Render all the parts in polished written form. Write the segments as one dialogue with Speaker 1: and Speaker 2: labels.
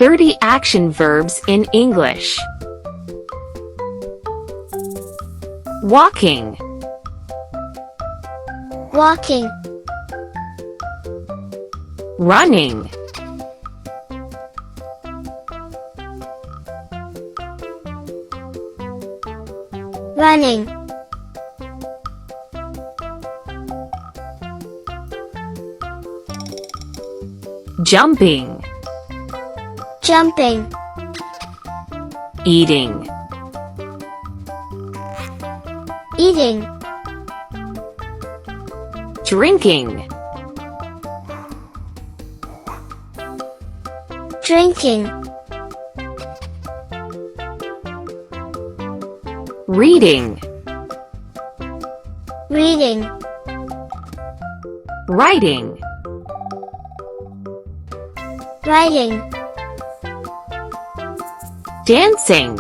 Speaker 1: 30 action verbs in English. Walking,
Speaker 2: walking,
Speaker 1: running,
Speaker 2: running,
Speaker 1: jumping,
Speaker 2: jumping,
Speaker 1: eating,
Speaker 2: eating,
Speaker 1: drinking,
Speaker 2: drinking,
Speaker 1: reading,
Speaker 2: reading,
Speaker 1: writing,
Speaker 2: writing,
Speaker 1: dancing,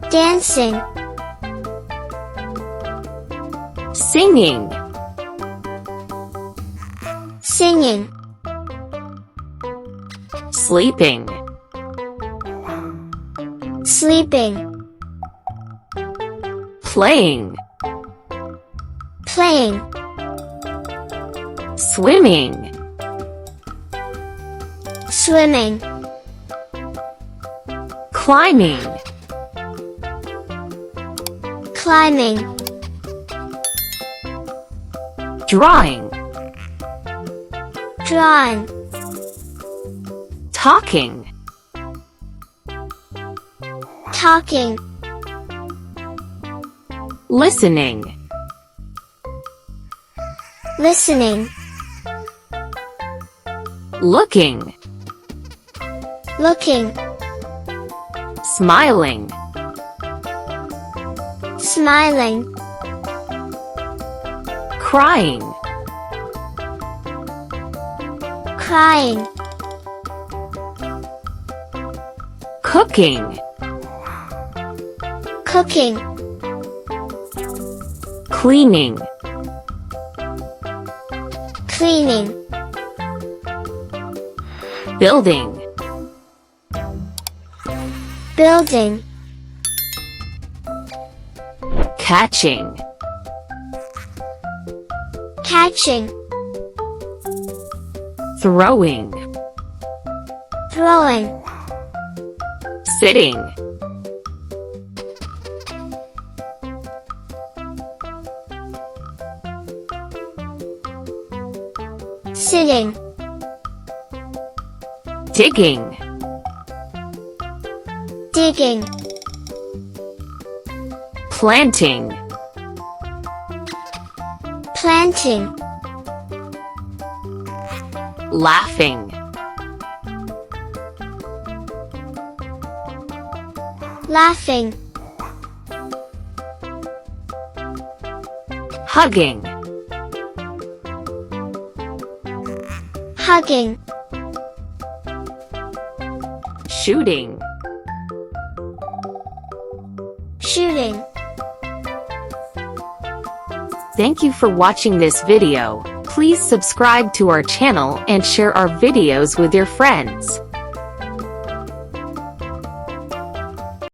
Speaker 2: dancing,
Speaker 1: singing,
Speaker 2: singing,
Speaker 1: sleeping,
Speaker 2: sleeping,
Speaker 1: playing,
Speaker 2: playing,
Speaker 1: swimming,
Speaker 2: swimming,
Speaker 1: climbing,
Speaker 2: climbing,
Speaker 1: drawing,
Speaker 2: drawing,
Speaker 1: talking,
Speaker 2: talking,
Speaker 1: listening,
Speaker 2: listening,
Speaker 1: looking,
Speaker 2: looking,
Speaker 1: smiling,
Speaker 2: smiling,
Speaker 1: crying,
Speaker 2: crying,
Speaker 1: cooking,
Speaker 2: cooking,
Speaker 1: cleaning,
Speaker 2: cleaning,
Speaker 1: building,
Speaker 2: building,
Speaker 1: catching,
Speaker 2: catching,
Speaker 1: throwing,
Speaker 2: throwing,
Speaker 1: sitting,
Speaker 2: sitting,
Speaker 1: digging,
Speaker 2: digging,
Speaker 1: planting,
Speaker 2: planting,
Speaker 1: laughing,
Speaker 2: laughing,
Speaker 1: hugging,
Speaker 2: hugging,
Speaker 1: shooting,
Speaker 2: shooting.
Speaker 1: Thank you for watching this video. Please subscribe to our channel and share our videos with your friends.